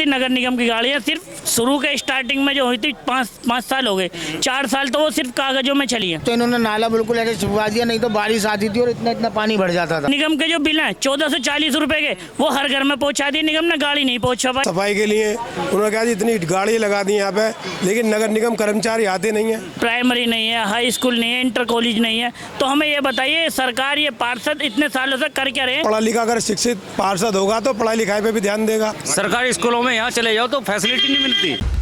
जितनी नगर निगम की गाड़ियाँ सिर्फ शुरू के स्टार्टिंग में जो हुई थी 5 साल हो गए, 4 साल तो वो सिर्फ कागजों में चली है। तो इन्होंने नाला बिल्कुल ऐसे छुपवा दिया, नहीं तो बारिश आती थी और इतना इतना पानी भर जाता था। निगम के जो बिल हैं 1440 रुपए के, वो हर घर में पहुंचा दिए निगम ने, गाड़ी नहीं पहुंचा पाई। सफाई के लिए उन्होंने कहा जी इतनी गाड़ी लगा दी यहाँ पे, लेकिन नगर निगम कर्मचारी आते नहीं है। प्राइमरी नहीं है, हाई स्कूल नहीं है, इंटर कॉलेज नहीं है। तो हमें ये बताइए सरकार, ये पार्षद इतने सालों से कर क्या रहे हैं? पढ़ा लिखा अगर शिक्षित पार्षद होगा तो पढ़ाई लिखाई पे भी ध्यान देगा। सरकारी स्कूलों में यहाँ चले जाओ तो फैसिलिटी नहीं मिलती।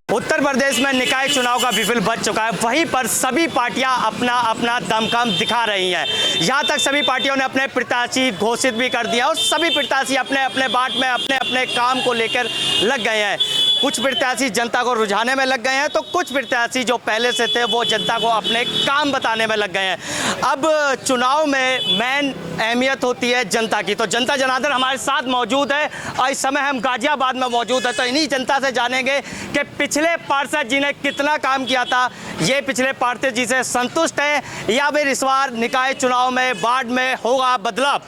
उत्तर प्रदेश में निकाय चुनाव का बिगुल बज चुका है, वहीं पर सभी पार्टियां अपना अपना दमखम दिखा रही हैं। यहां तक सभी पार्टियों ने अपने प्रत्याशी घोषित भी कर दिया और सभी प्रत्याशी अपने अपने बाट में अपने अपने काम को लेकर लग गए हैं। कुछ प्रत्याशी जनता को रुझाने में लग गए हैं, तो कुछ प्रत्याशी जो पहले से थे वो जनता को अपने काम बताने में लग गए हैं। अब चुनाव में मेन अहमियत होती है जनता की, तो जनता जनार्दन हमारे साथ मौजूद है और इस समय हम गाजियाबाद में मौजूद है। तो इन्हीं जनता से जानेंगे कि पिछले पार्षद जी ने कितना काम किया था, ये पिछले पार्षद जी से संतुष्ट हैं या फिर इस बार निकाय चुनाव में वार्ड में होगा बदलाव।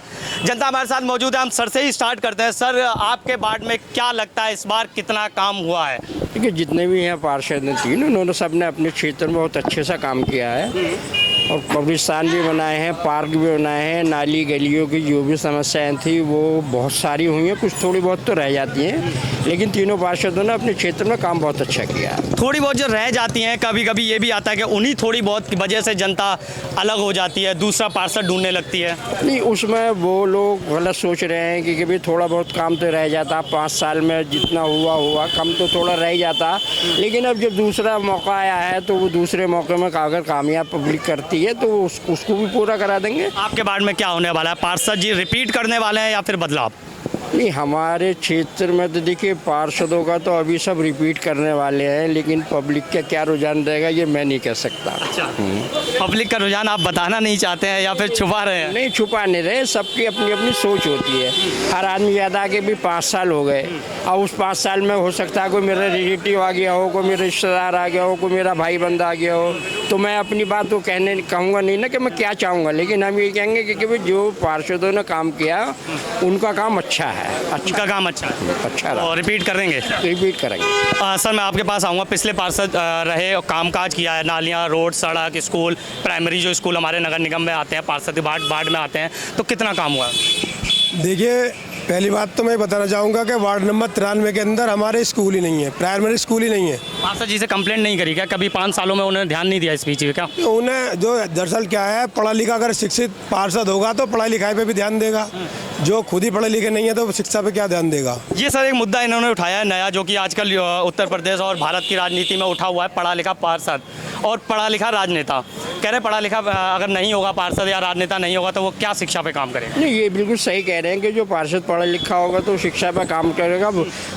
जनता हमारे साथ मौजूद है, हम सर से ही स्टार्ट करते हैं। सर, आपके वार्ड में क्या लगता है इस बार कितना काम हुआ है? देखिए, जितने भी यहाँ पार्षद हैं तीन, उन्होंने सबने अपने क्षेत्र में बहुत अच्छे सा काम किया है और कब्रिस्तान भी बनाए हैं, पार्क भी बनाए हैं, नाली गलियों की जो भी समस्याएं थी वो बहुत सारी हुई हैं, कुछ थोड़ी बहुत तो रह जाती हैं, लेकिन तीनों पार्षदों ने अपने क्षेत्र में काम बहुत अच्छा किया है। थोड़ी बहुत जो रह जाती हैं, कभी कभी ये भी आता है कि उन्हीं थोड़ी बहुत की वजह से जनता अलग हो जाती है, दूसरा पार्षद ढूंढने लगती है। नहीं, उसमें वो लोग गलत सोच रहे हैं कि भाई थोड़ा बहुत काम तो रह जाता, 5 साल में जितना हुआ कम तो थोड़ा रह जाता, लेकिन अब जब दूसरा मौका आया है तो वो दूसरे मौके में अगर कामयाब पब्लिक करती है तो उसको भी पूरा करा देंगे। आपके वार्ड में क्या होने वाला है? पार्षद जी रिपीट करने वाले हैं या फिर बदलाव? नहीं, हमारे क्षेत्र में तो देखिए पार्षदों का तो अभी सब रिपीट करने वाले हैं, लेकिन पब्लिक का क्या रुझान रहेगा ये मैं नहीं कह सकता। अच्छा, पब्लिक का रुझान आप बताना नहीं चाहते हैं या फिर छुपा रहे हैं? नहीं, छुपा नहीं रहे, सबकी अपनी अपनी सोच होती है। हर आदमी याद आ के भी 5 साल हो गए और उस 5 साल में हो सकता है कोई मेरा रिलेटिव आ गया हो, कोई मेरा रिश्तेदार आ गया हो, कोई मेरा भाई बंदा आ गया हो, तो मैं अपनी बात तो कहूँगा नहीं ना कि मैं क्या चाहूँगा, लेकिन हम ये कहेंगे कि भाई जो पार्षदों ने काम किया उनका काम अच्छा है, उनका काम अच्छा है, अच्छा और रिपीट करेंगे? रिपीट करेंगे। सर, मैं आपके पास आऊँगा। पिछले पार्षद रहे और कामकाज किया है, नालियाँ, रोड, सड़क, स्कूल, प्राइमरी जो स्कूल हमारे नगर निगम में आते हैं, पार्षद वार्ड में आते हैं, तो कितना काम हुआ? देखिए, पहली बात तो मैं बताना चाहूँगा कि वार्ड नंबर 93 के अंदर हमारे स्कूल ही नहीं है, प्राइमरी स्कूल ही नहीं है। पार्षद जी से कंप्लेंट नहीं करी क्या कभी? 5 सालों में उन्होंने ध्यान नहीं दिया इस बीच में क्या? तो उन्हें जो दरअसल क्या है, पढ़ा लिखा अगर शिक्षित पार्षद होगा तो पढ़ाई लिखाई पे भी ध्यान देगा, जो खुद ही पढ़े लिखे नहीं है तो शिक्षा पे क्या ध्यान देगा। ये सर एक मुद्दा इन्होंने उठाया है नया, जो कि आजकल उत्तर प्रदेश और भारत की राजनीति में उठा हुआ है, पढ़ा लिखा पार्षद और पढ़ा लिखा राजनेता। कह रहे पढ़ा लिखा अगर नहीं होगा पार्षद या राजनेता नहीं होगा तो वो क्या शिक्षा पे काम करेगा? नहीं, ये बिल्कुल सही कह रहे हैं कि जो पार्षद पढ़ा लिखा होगा तो शिक्षा पर काम करेगा,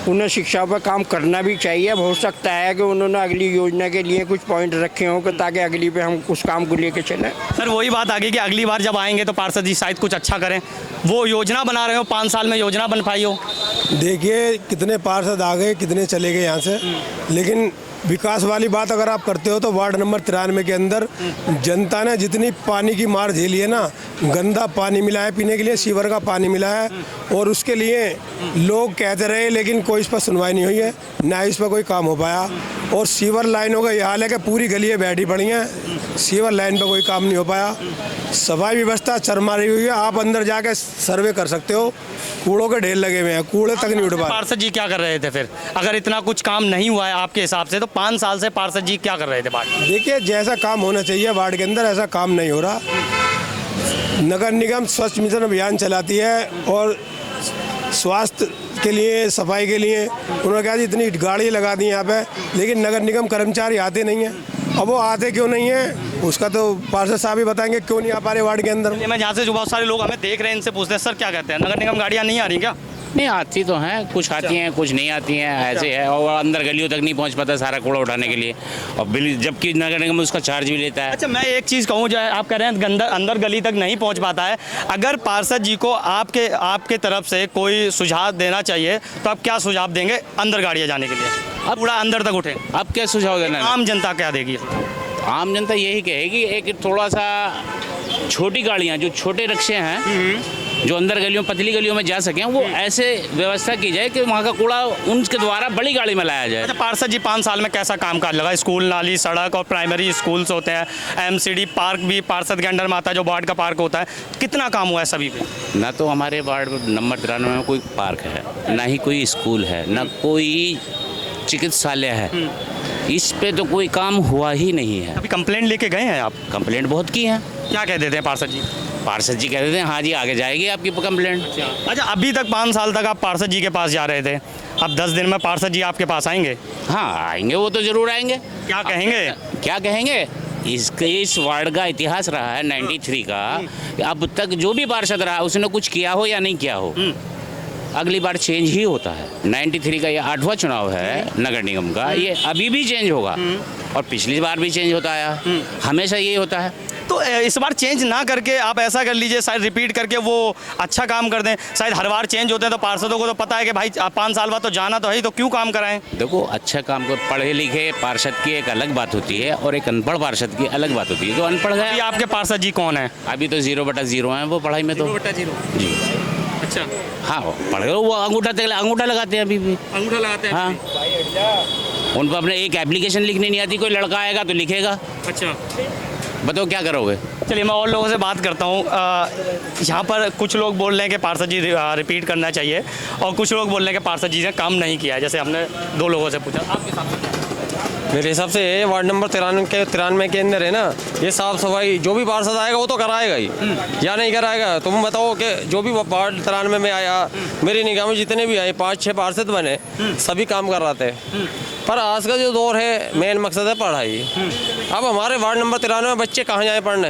उन्हें शिक्षा पर काम करना भी चाहिए। हो सकता है कि उन्होंने अगली योजना के लिए कुछ पॉइंट रखे हों कि ताकि अगली पे हम उस काम को लेकर चलें। सर, वही बात आ गई कि अगली बार जब आएंगे तो पार्षद जी शायद कुछ अच्छा करें, वो योजना बना रहे हो, 5 साल में योजना बन पाई हो। देखिए, कितने पार्षद आ गए, कितने चले गए यहाँ से, लेकिन विकास वाली बात अगर आप करते हो तो वार्ड नंबर 93 के अंदर जनता ने जितनी पानी की मार झेली है ना, गंदा पानी मिला है पीने के लिए, सीवर का पानी मिला है, और उसके लिए लोग कहते रहे लेकिन कोई इस पर सुनवाई नहीं हुई है, ना इस पर कोई काम हो पाया। और सीवर लाइनों का ये हाल है कि पूरी गलियाँ बैठी पड़ी हैं, सीवर लाइन पर कोई काम नहीं हो पाया। सफाई व्यवस्था चरमराई हुई है, आप अंदर जाके सर्वे कर सकते हो, कूड़ों के ढेर लगे हुए हैं, कूड़े तक नहीं उठ पा। पार्षद जी क्या कर रहे थे फिर? अगर इतना कुछ काम नहीं हुआ है आपके हिसाब से तो 5 साल से पार्षद जी क्या कर रहे थे वार्ड? देखिए, जैसा काम होना चाहिए वार्ड के अंदर ऐसा काम नहीं हो रहा। नगर निगम स्वच्छ मिशन अभियान चलाती है और स्वास्थ्य के लिए, सफाई के लिए उन्होंने कहा जी इतनी गाड़ी लगा दी यहाँ पे, लेकिन नगर निगम कर्मचारी आते नहीं हैं। अब वो आते क्यों नहीं है उसका तो पार्षद साहब ही बताएंगे क्यों नहीं आ पा रहे वार्ड के अंदर। मैं जहाँ से जो बहुत सारे लोग हमें देख रहे हैं इनसे पूछते हैं, सर क्या कहते हैं, नगर निगम गाड़ियाँ नहीं आ रही क्या? नहीं, आती तो हैं, कुछ आती हैं कुछ नहीं आती हैं, ऐसे है। और अंदर गलियों तक नहीं पहुंच पाता सारा कूड़ा उठाने के लिए, और बिल जबकि नगर निगम उसका चार्ज भी लेता है। अच्छा, मैं एक चीज़ कहूँ, जो आप कह रहे हैं अंदर गली तक नहीं पहुंच पाता है, अगर पार्षद जी को आपके तरफ से कोई सुझाव देना चाहिए तो आप क्या सुझाव देंगे अंदर गाड़ियाँ जाने के लिए, अब पूरा अंदर तक उठे? अब क्या सुझाव देना है? आम जनता क्या देगी? आम जनता यही कहेगी एक थोड़ा सा छोटी गाड़ियाँ, जो छोटे रिक्शे हैं जो अंदर गलियों पतली गलियों में जा सकें, वो ऐसे व्यवस्था की जाए कि वहाँ का कूड़ा उनके द्वारा बड़ी गाड़ी में लाया जाए। अच्छा, पार्षद जी 5 साल में कैसा काम काज लगा? स्कूल, नाली, सड़क और प्राइमरी स्कूल्स होते हैं, एमसीडी पार्क भी पार्षद के अंडर में आता है, जो वार्ड का पार्क होता है, कितना काम हुआ है सभी पे? ना तो हमारे वार्ड नंबर 93 में कोई पार्क है, ना ही कोई स्कूल है, ना कोई चिकित्सालय है। इस पे तो कोई काम हुआ ही नहीं है। अभी कंप्लेंट लेके गए हैं आप? कंप्लेंट बहुत की है। क्या कह देते हैं पार्षद जी? पार्षद जी कह देते हैं हाँ जी आगे जाएगी आपकी कंप्लेंट। अच्छा, अभी तक 5 साल तक आप पार्षद जी के पास जा रहे थे, अब 10 दिन में पार्षद जी आपके पास आएंगे? हाँ आएंगे, वो तो जरूर आएंगे। क्या कहेंगे? क्या कहेंगे? इस वार्ड का इतिहास रहा है 93 का, अब तक जो भी पार्षद रहा उसने कुछ किया हो या नहीं किया हो, अगली बार चेंज ही होता है। 93 का ये 8वां चुनाव है नगर निगम का, ये अभी भी चेंज होगा और पिछली बार भी चेंज होता आया, हमेशा यही होता है। तो इस बार चेंज ना करके आप ऐसा कर लीजिए, शायद रिपीट करके वो अच्छा काम कर दें। शायद हर बार चेंज होते हैं तो पार्षदों को तो पता है कि भाई 5 साल बाद तो जाना तो है ही, तो क्यों काम कराएं? देखो अच्छा काम को, पढ़े लिखे पार्षद की एक अलग बात होती है और एक अनपढ़ पार्षद की अलग बात होती है। जो अनपढ़ अभी है, आपके पार्षद जी कौन है? अभी तो 0/0 हैं वो पढ़ाई में तो। 0/0 जी अच्छा, हाँ, पढ़े वो अंगूठा लगाते हैं अभी भी। अंगूठा लगाते हैं? हाँ, उन पर अपने एक एप्लीकेशन लिखनी नहीं आती, कोई लड़का आएगा तो लिखेगा। अच्छा, बताओ क्या करोगे? चलिए मैं और लोगों से बात करता हूँ। यहाँ पर कुछ लोग बोल रहे हैं कि पार्षद जी रिपीट करना चाहिए और कुछ लोग बोल रहे हैं कि पार्षद जी ने काम नहीं किया है। जैसे हमने 2 लोगों से पूछा, आपके हिसाब से? मेरे हिसाब से ये वार्ड नंबर 93 के अंदर है ना, ये साफ सफाई जो भी पार्षद आएगा वो तो कराएगा ही या नहीं कराएगा? तुम बताओ कि जो भी वार्ड 93 में आया, मेरी निगाह में जितने भी आए 5-6 पार्षद बने, सभी काम कर रहे थे। पर आज का जो दौर है, मेन मकसद है पढ़ाई। अब हमारे वार्ड नंबर 93 में बच्चे कहाँ जाए पढ़ने?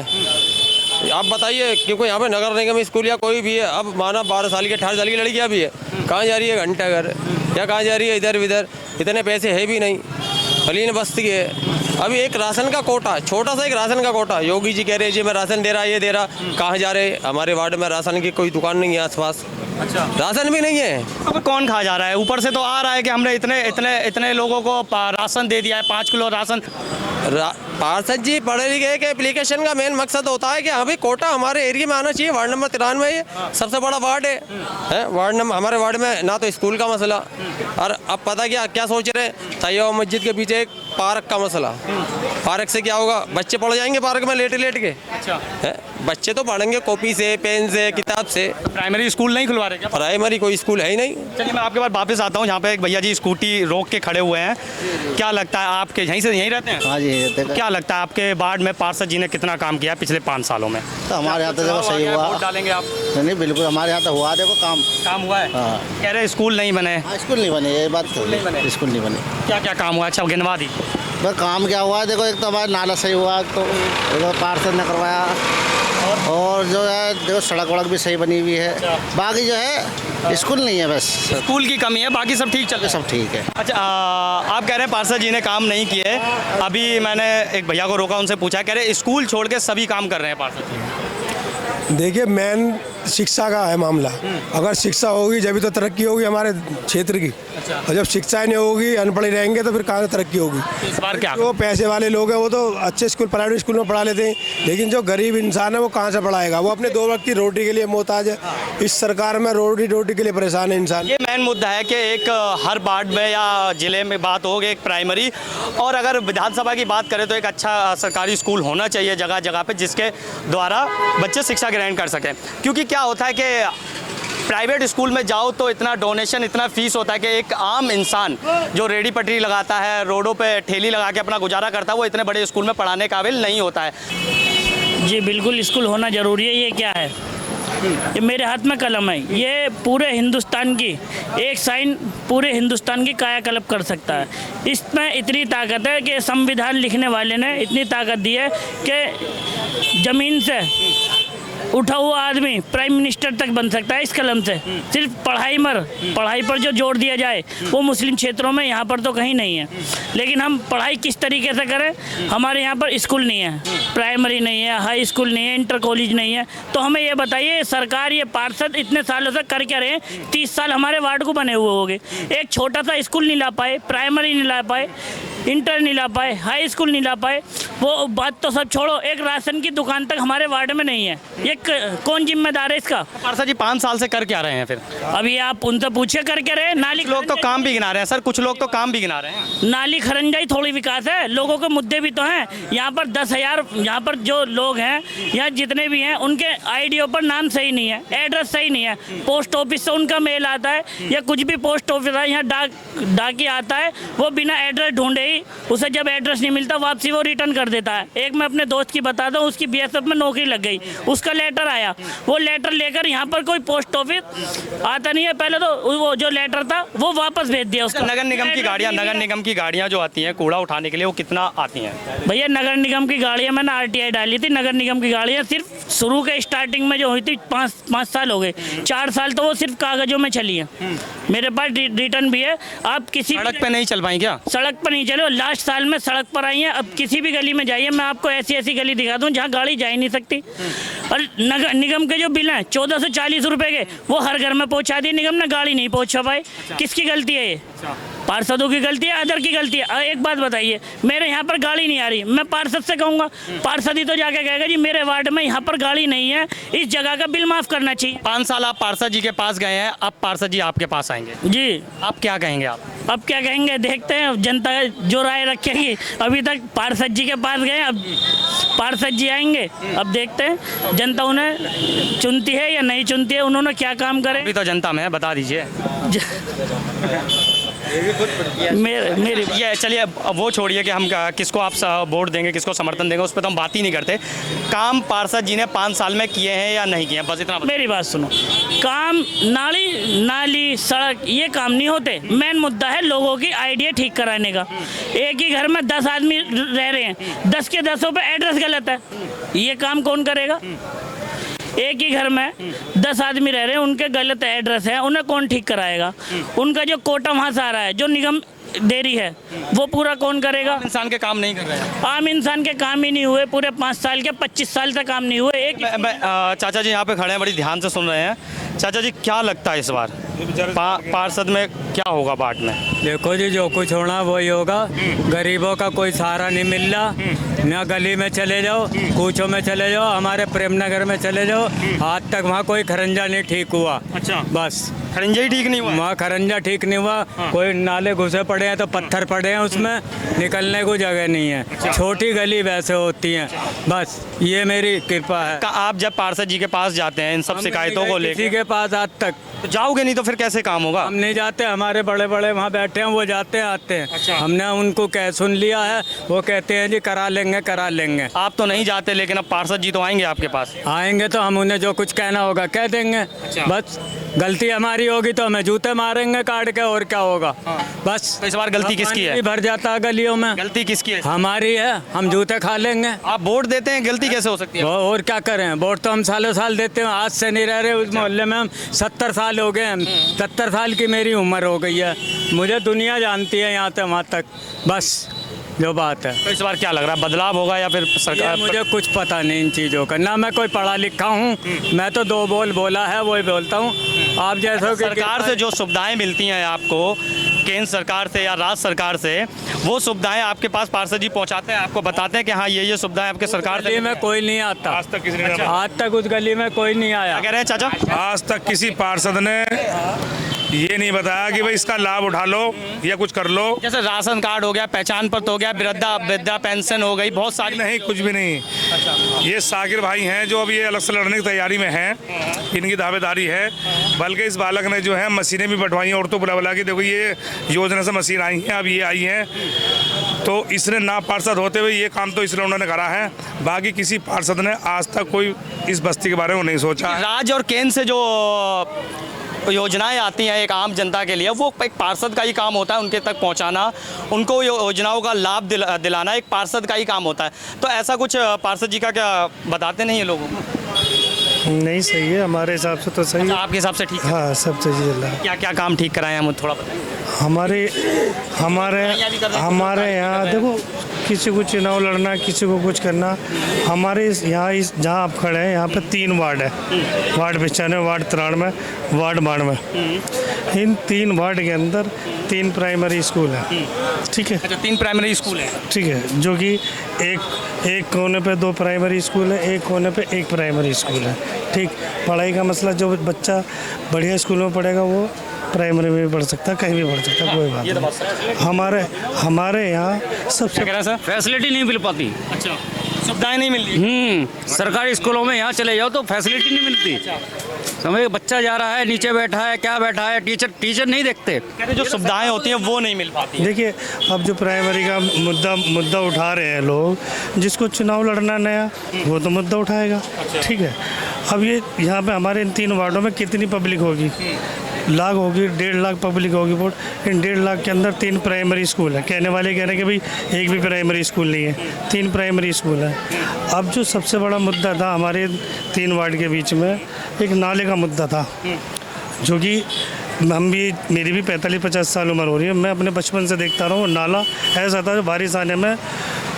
आप बताइए, क्योंकि यहाँ पे नगर निगम स्कूल या कोई भी है, अब माना 12 साल की 18 साल की लड़कियाँ भी है, कहाँ जा रही है? घंटाघर या कहाँ जा रही है? इधर उधर। इतने पैसे है भी नहीं, फलीन बस्ती है। अभी एक राशन का कोटा, छोटा सा एक राशन का कोटा, योगी जी कह रहे जी मैं राशन दे रहा, ये दे रहा, कहाँ जा रहे? हमारे वार्ड में राशन की कोई दुकान नहीं है आसपास। अच्छा, राशन भी नहीं है। अब कौन खा जा रहा है? ऊपर से तो आ रहा है कि हमने इतने लोगों को राशन दे दिया है, 5 किलो राशन। पार्षद जी पढ़े लिखे के एप्लीकेशन का मेन मकसद होता है कि अभी कोटा हमारे एरिया में आना चाहिए। वार्ड नंबर 93 में ये सबसे बड़ा वार्ड है वार्ड नंबर। हमारे वार्ड में ना तो स्कूल का मसला, और अब पता क्या सोच रहे हैं, तैयबा मस्जिद के पीछे एक पार्क का मसला। पार्क से क्या होगा? बच्चे पढ़ जाएंगे पार्क में लेट के। अच्छा, बच्चे तो पढ़ेंगे कॉपी से, पेन से, किताब से। प्राइमरी स्कूल नहीं खुलवा रहे क्या? प्राइमरी कोई स्कूल है ही नहीं। चलिए मैं आपके पास वापस आता हूँ। यहाँ पे एक भैया जी स्कूटी रोक के खड़े हुए हैं। क्या लगता है आपके यहीं से यहीं रहते हैं? हाँ जी, क्या लगता है आपके वार्ड में पार्षद जी ने कितना काम किया पिछले 5 सालों में? तो हमारे यहाँ तो देखो सही हुआ। वोट डालेंगे आप? नहीं बिल्कुल, हमारे यहाँ तो हुआ देखो काम हुआ है। हाँ। कह रहे स्कूल नहीं बने। हाँ, स्कूल नहीं बने, ये बात तो स्कूल नहीं बने। क्या क्या काम हुआ? अच्छा गिनवा दी। बस काम क्या हुआ देखो, एक तो हमारा नाला सही हुआ, तो देखो पार्षद ने करवाया, और जो है देखो सड़क वड़क भी सही बनी हुई है। बाकी जो है स्कूल नहीं है, बस स्कूल की कमी है, बाकी सब ठीक चल रहा है। सब ठीक है। अच्छा, आप कह रहे हैं पार्षद जी ने काम नहीं किए। अभी मैंने एक भैया को रोका, उनसे पूछा, कह रहे स्कूल छोड़ के सभी काम कर रहे हैं पार्षद जी। देखिए मेन शिक्षा का है मामला। अगर शिक्षा होगी जब तो तरक्की होगी हमारे क्षेत्र की। और जब शिक्षा ही नहीं होगी, अनपढ़ ही रहेंगे, तो फिर कहाँ तरक्की होगी? इस बार क्या? जो पैसे वाले लोग हैं वो तो अच्छे स्कूल, प्राइवेट स्कूल में पढ़ा लेते हैं, लेकिन जो गरीब इंसान है वो कहाँ से पढ़ाएगा? वो अपने 2 वक्त की रोटी के लिए मोहताज है। इस सरकार में रोटी के लिए परेशान है इंसान। ये मेन मुद्दा है कि एक हर वार्ड में या जिले में बात होगी एक प्राइमरी, और अगर विधानसभा की बात करें तो एक अच्छा सरकारी स्कूल होना चाहिए जगह जगह पे, जिसके द्वारा बच्चे शिक्षा ग्रहण कर सकें। क्योंकि क्या होता है कि प्राइवेट स्कूल में जाओ तो इतना डोनेशन, इतना फीस होता है कि एक आम इंसान जो रेडी पटरी लगाता है, रोडों पे ठेली लगा के अपना गुजारा करता है, वो इतने बड़े स्कूल में पढ़ाने काबिल नहीं होता है। जी बिल्कुल, स्कूल होना ज़रूरी है। ये क्या है? ये मेरे हाथ में कलम है। ये पूरे हिंदुस्तान की एक साइन, पूरे हिंदुस्तान की कायाकल्प कर सकता है। इसमें इतनी ताकत है कि संविधान लिखने वाले ने इतनी ताकत दी है कि ज़मीन से उठा हुआ आदमी प्राइम मिनिस्टर तक बन सकता है इस कलम से। सिर्फ पढ़ाई पर जो जोर दिया जाए वो मुस्लिम क्षेत्रों में, यहाँ पर तो कहीं नहीं है। लेकिन हम पढ़ाई किस तरीके से करें? हमारे यहाँ पर स्कूल नहीं है, प्राइमरी नहीं है, हाई स्कूल नहीं है, इंटर कॉलेज नहीं है। तो हमें ये बताइए, सरकार, ये पार्षद इतने सालों से कर क्या रहे हैं? 30 साल हमारे वार्ड को बने हुए हो गए, एक छोटा सा स्कूल नहीं ला पाए, प्राइमरी नहीं ला पाए, इंटर नहीं ला पाए, हाई स्कूल नहीं ला पाए। वो बात तो सब छोड़ो, एक राशन की दुकान तक हमारे वार्ड में नहीं है। ये कौन जिम्मेदार है इसका? पार्षद जी 5 साल से कर क्या रहे हैं फिर? अभी आप उनसे पूछे करके रहे। नाली कुछ लोग तो काम भी गिना रहे हैं सर, कुछ लोग तो काम भी गिना रहे हैं। नाली खरंजाई थोड़ी विकास है, लोगों के मुद्दे भी तो हैं। यहाँ पर 10,000 यहाँ पर जो लोग हैं, यहाँ जितने भी हैं, उनके आईडियों पर नाम सही नहीं है, एड्रेस सही नहीं है। पोस्ट ऑफिस से उनका मेल आता है या कुछ भी पोस्ट ऑफिस है, यहाँ डाकिया आता है, वो बिना एड्रेस ढूंढे ही उसे जब एड्रेस नहीं मिलता वापसी वो रिटर्न कर देता है। एक मैं अपने दोस्त की बता दूं, उसकी बीएसएफ में नौकरी लग गई, उसका लेटर आया, वो लेटर लेकर यहाँ पर कोई पोस्ट ऑफिस आता नहीं है। पहले तो वो जो लेटर था वो वापस भेज दिया उसका। नगर निगम की गाड़ियाँ जो आती हैं कूड़ा उठाने के लिए, वो कितना आती हैं? भैया नगर निगम की गाड़ियाँ मैंने आरटीआई डाली थी। नगर निगम की गाड़ियाँ सिर्फ शुरू के स्टार्टिंग में जो हुई थी 5 साल हो गए, 4 साल तो वो सिर्फ कागजों में चली है। मेरे पास रिटर्न भी है। आप किसी सड़क पे नहीं चल पाई क्या? सड़क पर नहीं चले, लास्ट साल में सड़क पर आई हैं। अब किसी भी गली में जाइए, मैं आपको ऐसी ऐसी गली दिखा दूं जहाँ गाड़ी जा ही नहीं सकती। और नगर निगम के जो बिल हैं 1440 रुपए के, वो हर घर में पहुंचा दिए निगम ने, गाड़ी नहीं पहुंचा पाए। किसकी गलती है ये? पार्षदों की गलती है, अदर की गलती है? एक बात बताइए, मेरे यहाँ पर गाड़ी नहीं आ रही, मैं पार्षद से कहूँगा, पार्षद ही तो जाके कहेगा जी मेरे वार्ड में यहाँ पर गाड़ी नहीं है, इस जगह का बिल माफ़ करना चाहिए। 5 साल आप पार्षद जी के पास गए हैं, अब पार्षद जी आपके पास आएंगे जी, आप क्या कहेंगे? आप अब क्या कहेंगे, देखते हैं जनता जो राय रखेगी। अभी तक पार्षद जी के पास गए, अब पार्षद जी आएंगे, अब देखते हैं जनता उन्हें चुनती है या नहीं चुनती है, उन्होंने क्या काम करे। अभी तो जनता में है, बता दीजिए। मेरे ये चलिए, अब वो छोड़िए कि हम किसको आप वोट देंगे, किसको समर्थन देंगे, उस पर तो हम बात ही नहीं करते। काम पार्षद जी ने 5 साल में किए हैं या नहीं किए हैं, बस इतना। मेरी बात सुनो, काम नाली सड़क ये काम नहीं होते। मेन मुद्दा है लोगों की आइडिया ठीक कराने का। एक ही घर में 10 आदमी रह रहे हैं, 10 के 10 पे एड्रेस गलत है, ये काम कौन करेगा? एक ही घर में 10 आदमी रह रहे हैं, उनके गलत एड्रेस है, उन्हें कौन ठीक कराएगा? उनका जो कोटा वहाँ से आ रहा है, जो निगम दे रही है, वो पूरा कौन करेगा? इंसान के काम नहीं कर रहे हैं। आम इंसान के काम ही नहीं हुए पूरे 5 साल के, 25 साल तक काम नहीं हुए। एक चाचा जी यहाँ पे खड़े हैं, बड़ी ध्यान से सुन रहे हैं। चाचा जी क्या लगता है इस बार पार्षद में क्या होगा वार्ड में? देखो जी, जो कुछ होना वही होगा। गरीबों का कोई सहारा नहीं मिल रहा। ना गली में चले जाओ, कूचों में चले जाओ, हमारे प्रेमनगर में चले जाओ, आज तक वहाँ कोई खरंजा नहीं ठीक हुआ। अच्छा, बस खरंजा ही ठीक नहीं हुआ? वहाँ खरंजा ठीक नहीं हुआ। कोई नाले घुसे पड़े हैं तो पत्थर पड़े हैं, उसमें निकलने को जगह नहीं है। छोटी गली वैसे होती हैं, बस ये मेरी कृपा है। आप जब पार्षद जी के पास जाते हैं इन सब शिकायतों को किसी लेकर, के पास आज तक तो जाओगे नहीं तो फिर कैसे काम होगा? हम नहीं जाते, हमारे बड़े बड़े वहाँ बैठे हैं, वो जाते हैं आते हैं। अच्छा। हमने उनको कह सुन लिया है, वो कहते हैं जी करा लेंगे। आप तो नहीं जाते, लेकिन अब पार्षद जी तो आएंगे आपके पास। आएंगे तो हम उन्हें जो कुछ कहना होगा कह देंगे। बस गलती हमारी होगी तो हमें जूते मारेंगे काट के, और क्या होगा? बस तो इस बार गलती किसकी है? भर जाता है गलियों में। गलती किसकी है? हमारी है, हम जूते खा लेंगे। आप वोट देते हैं, गलती कैसे हो सकती है? और क्या करें, वोट तो हम सालों साल देते हैं, आज से नहीं रह रहे उस मोहल्ले में। हम 70 साल हो गए हैं, 70 साल की मेरी उम्र हो गई है। मुझे दुनिया जानती है यहाँ से वहाँ तक, बस जो बात है। तो इस बार क्या लग रहा है, बदलाव होगा या फिर सरकार? मुझे कुछ पता नहीं इन चीज़ों का, ना मैं कोई पढ़ा लिखा हूँ। मैं तो 2 बोल बोला है वही बोलता हूँ। आप जैसे सरकार से जो सुविधाएं मिलती हैं आपको, केंद्र सरकार से या राज्य सरकार से, वो सुविधाएं आपके पास पार्षद जी पहुंचाते हैं, आपको बताते हैं कि हाँ ये सुविधाएं आपके सरकार से? गली में कोई नहीं आता आज तक किसी ने आज तक उस गली में कोई नहीं आया। क्या कह रहे हैं चाचा? आज तक किसी पार्षद ने ये नहीं बताया कि भाई इसका लाभ उठा लो या कुछ कर लो। जैसे राशन कार्ड हो गया, पहचान पत्र हो गया, वृद्धा पेंशन हो गई, बहुत सारी। नहीं, कुछ भी नहीं। ये साकिर भाई हैं जो अब ये अलग से लड़ने की तैयारी में हैं, इनकी दावेदारी है। बल्कि इस बालक ने जो है मशीनें भी बंटवाई हैं, और तो बुला के देखो ये योजना से मशीन आई है, अब ये आई है, तो इसने ना पार्षद होते हुए ये काम तो इसने उन्होंने करा है। बाकी किसी पार्षद ने आज तक कोई इस बस्ती के बारे में नहीं सोचा। राज्य और केंद्र से जो योजनाएं आती हैं एक आम जनता के लिए, वो एक पार्षद का ही काम होता है उनके तक पहुंचाना, उनको योजनाओं का लाभ दिलाना एक पार्षद का ही काम होता है। तो ऐसा कुछ पार्षद जी का क्या बताते नहीं है लोगों को? नहीं, सही है हमारे हिसाब से तो सही है। आपके हिसाब से ठीक है? हाँ, सब सही चल रहा है। क्या क्या काम ठीक कराए हम थोड़ा बताएं। हमारे यहाँ देखो, किसी को चुनाव लड़ना, किसी को कुछ करना। हमारे यहाँ जहाँ आप खड़े हैं यहाँ पे 3 वार्ड है, वार्ड 95, वार्ड 93, वार्ड 92। इन 3 वार्ड के अंदर 3 प्राइमरी स्कूल है, ठीक है? अच्छा, 3 प्राइमरी स्कूल है, ठीक है, जो कि एक कोने पे 2 प्राइमरी स्कूल है, एक कोने पे 1 प्राइमरी स्कूल है। ठीक, पढ़ाई का मसला, जो बच्चा बढ़िया स्कूल में पढ़ेगा वो प्राइमरी में भी पढ़ सकता है, कहीं भी पढ़ सकता है, कोई बात नहीं। हमारे यहाँ सबसे क्या कह रहे हैं सर? फैसिलिटी नहीं मिल पाती। अच्छा, सुविधाएं नहीं मिल रही। सरकारी स्कूलों में यहाँ चले जाओ तो फैसिलिटी नहीं मिलती। समझे, बच्चा जा रहा है, नीचे बैठा है, क्या बैठा है, टीचर नहीं देखते। कह रहे जो सुविधाएं होती हैं वो नहीं मिल पाती। देखिए, अब जो प्राइमरी का मुद्दा उठा रहे हैं लोग, जिसको चुनाव लड़ना नया, वो तो मुद्दा उठाएगा, ठीक है। अब ये यहाँ पे हमारे इन 3 वार्डों में कितनी पब्लिक होगी? लाख होगी, 1.5 लाख पब्लिक होगी वोट। इन 1.5 लाख के अंदर 3 प्राइमरी स्कूल है। कहने वाले कह रहे हैं कि भाई एक भी प्राइमरी स्कूल नहीं है, 3 प्राइमरी स्कूल है। अब जो सबसे बड़ा मुद्दा था हमारे 3 वार्ड के बीच में, एक नाले का मुद्दा था, जो कि मेरी भी 45-50 साल उम्र हो रही है। मैं अपने बचपन से देखता रहा हूँ, नाला ऐसा था जो बारिश आने में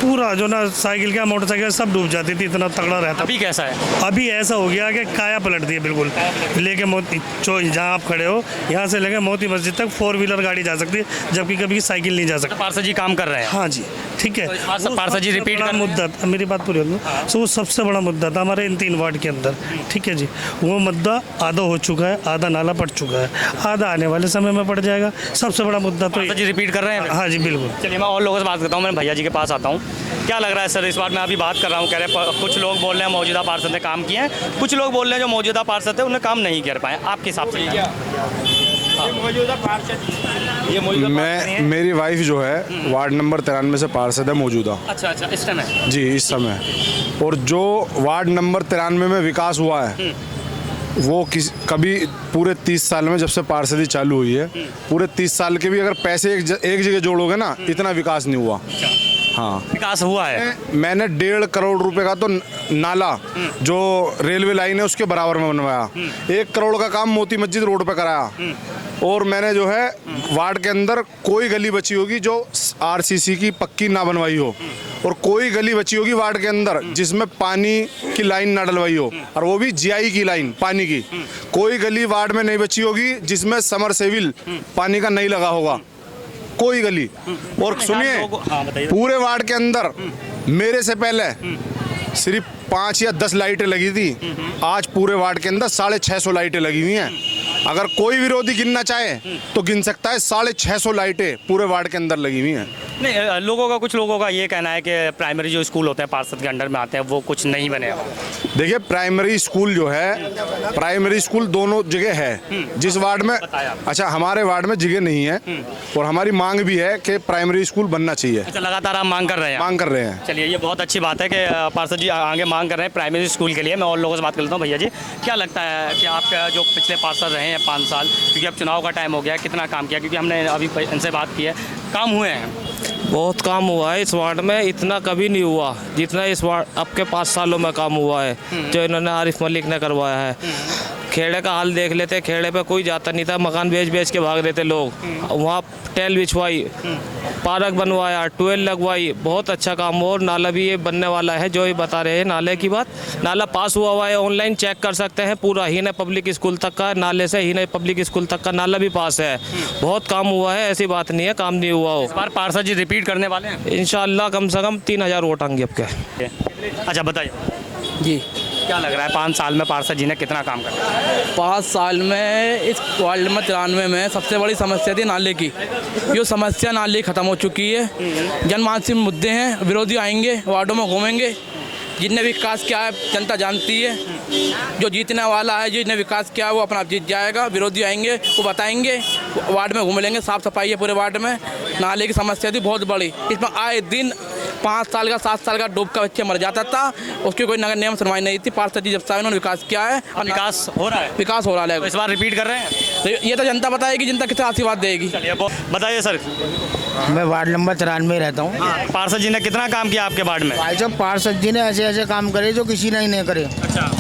पूरा जो ना साइकिल क्या मोटरसाइकिल सब डूब जाती थी, इतना तगड़ा रहता। अभी कैसा है? अभी ऐसा हो गया कि काया पलट दी है बिल्कुल। लेके मोती जहाँ आप खड़े हो, यहाँ से लेके मोती मस्जिद तक 4 व्हीलर गाड़ी जा सकती है, जबकि कभी साइकिल नहीं जा सकती। पार्षद जी काम कर रहे हैं। हाँ जी, ठीक है। पार्षद जी रिपीट कर मुद्दा, मेरी बात पूरी होगी। सो वो सबसे बड़ा मुद्दा था हमारे इन 3 वार्ड के अंदर, ठीक है जी। वो मुद्दा आधा हो चुका है, आधा नाला पड़ चुका है, आधा आने वाले समय में पड़ जाएगा। सबसे बड़ा मुद्दा तो पार्षद जी रिपीट कर रहे हैं। हाँ जी, बिल्कुल। चलिए, मैं और लोगों से बात करता हूँ। मैं भैया जी के पास आता हूँ। क्या लग रहा है सर, इस बार मैं अभी बात कर रहा हूँ, कह रहे हैं कुछ लोग बोल रहे हैं मौजूदा पार्षद ने काम किए हैं, कुछ लोग बोल रहे हैं जो मौजूदा पार्षद है उन्हें काम नहीं कर पाए। आपके हिसाब से क्या? मेरी वाइफ जो है वार्ड नंबर 93 से पार्षद है मौजूदा। अच्छा, इस समय? जी, इस समय। और जो वार्ड नंबर 93 में विकास हुआ है वो कभी पूरे 30 साल में, जब से पार्षदी चालू हुई है, पूरे 30 साल के भी अगर पैसे एक जगह जोड़ोगे ना, इतना विकास नहीं हुआ। हाँ, विकास हुआ है। मैंने 1.5 करोड़ रुपए का तो नाला जो रेलवे लाइन है उसके बराबर में बनवाया। 1 करोड़ का काम मोती मस्जिद रोड पे कराया। और मैंने जो है वार्ड के अंदर कोई गली बची होगी जो आरसीसी की पक्की ना बनवाई हो, और कोई गली बची होगी वार्ड के अंदर जिसमें पानी की लाइन ना डलवाई हो, और वो भी जीआई की लाइन पानी की। कोई गली वार्ड में नहीं बची होगी जिसमें समरसेबिल पानी का नहीं लगा होगा, कोई गली। और सुनिए, पूरे वार्ड के अंदर मेरे से पहले सिर्फ 5 या 10 लाइटें लगी थी, आज पूरे वार्ड के अंदर 650 लाइटें लगी हुई हैं। अगर कोई विरोधी गिनना चाहे तो गिन सकता है, 650 लाइटें पूरे वार्ड के अंदर लगी हुई हैं। नहीं, कुछ लोगों का ये कहना है कि प्राइमरी जो स्कूल होते हैं पार्षद के अंडर में आते हैं वो कुछ नहीं बने। देखिए, प्राइमरी स्कूल जो है, प्राइमरी स्कूल दोनों जगह है। जिस वार्ड में, अच्छा, हमारे वार्ड में जगह नहीं है, और हमारी मांग भी है कि प्राइमरी स्कूल बनना चाहिए। अच्छा, लगातार आप मांग कर रहे हैं? चलिए, ये बहुत अच्छी बात है कि पार्षद जी आगे मांग कर रहे हैं प्राइमरी स्कूल के लिए। मैं और लोगों से बात कर लेता हूँ। भैया जी, क्या लगता है कि आपका जो पिछले पार्षद रहे हैं 5 साल, क्योंकि अब चुनाव का टाइम हो गया है, कितना काम किया? क्योंकि हमने अभी इनसे बात की है, काम हुए हैं? बहुत काम हुआ है इस वार्ड में, इतना कभी नहीं हुआ जितना इस वार्ड अब के 5 सालों में काम हुआ है जो इन्होंने आरिफ मलिक ने करवाया है। खेड़े का हाल देख लेते, खेड़े पे कोई जाता नहीं था, मकान बेच के भाग रहे थे लोग। वहाँ टेल बिछवाई, पार्क बनवाया, ट्यूबवेल लगवाई, बहुत अच्छा काम हुआ। और नाला भी ये बनने वाला है, जो ये बता रहे हैं नाले की बात, नाला पास हुआ है, ऑनलाइन चेक कर सकते हैं पूरा। ही ने पब्लिक स्कूल तक का नाले से ही ने पब्लिक स्कूल तक का नाला भी पास है। बहुत काम हुआ है, ऐसी बात नहीं है काम नहीं हुआ हो। इस बार पार्षद जी रिपीट करने वाले हैं? इंशाल्लाह कम से कम 3000 वोट आएंगे आपके। अच्छा, बताइए जी, क्या लग रहा है 5 साल में पार्षद जी ने कितना काम करा? 5 साल में इस वार्ड नंबर 93 में सबसे बड़ी समस्या थी नाले की। जो समस्या नाले ख़त्म हो चुकी है। जनमानसिक मुद्दे हैं, विरोधी आएंगे, वार्डों में घूमेंगे, जितने विकास किया है जनता जानती है। जो जीतने वाला है, जिसने विकास किया है वो अपना जीत जाएगा। विरोधी आएंगे, वो बताएंगे, वार्ड में घूम लेंगे। साफ़ सफाई है पूरे वार्ड में। नाले की समस्या थी बहुत बड़ी, इसमें आए दिन 5 साल का 7 साल का डूब का बच्चे मर जाता था, उसकी कोई नगर नियम सुनवाई नहीं थी। पार्षद जी जब से उन्होंने विकास किया है, और विकास हो रहा है, विकास हो रहा है। तो इस बार रिपीट कर रहे हैं? तो ये तो जनता बताएगी, जनता कितना आशीर्वाद देगी। चलिए, बताइए सर। मैं वार्ड नंबर 93 में रहता हूँ। पार्षद जी ने कितना काम किया आपके वार्ड में? भाई साहब, पार्षद जी ने ऐसे ऐसे काम करे जो किसी ने नहीं करे। अच्छा,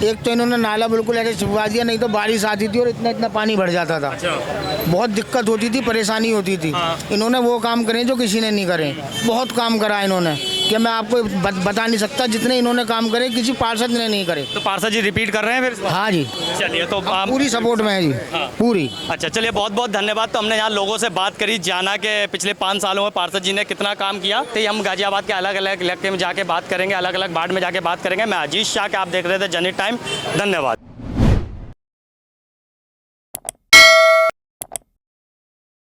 एक तो इन्होंने नाला बिल्कुल ऐसे छुपवा दिया, नहीं तो बारिश आती थी और इतना इतना पानी भर जाता था। अच्छा, बहुत दिक्कत होती थी, परेशानी होती थी। इन्होंने वो काम करे जो किसी ने नहीं करे। बहुत काम करा इन्होंने, कि मैं आपको बता नहीं सकता। जितने इन्होंने काम करे किसी पार्षद ने नहीं करे। तो पार्षद जी रिपीट कर रहे हैं फिर? हाँ जी, चलिए तो आप पूरी सपोर्ट में है जी, पूरी। अच्छा चलिए, बहुत बहुत धन्यवाद। तो हमने यहाँ लोगों से बात करी, जाना कि पिछले 5 सालों में पार्षद जी ने कितना काम किया। तो हम गाजियाबाद के अलग अलग इलाके में जाके बात करेंगे, अलग अलग वार्ड में जाके बात करेंगे। मैं अजीज शाह के आप देख रहे थे जनहित टाइम। धन्यवाद।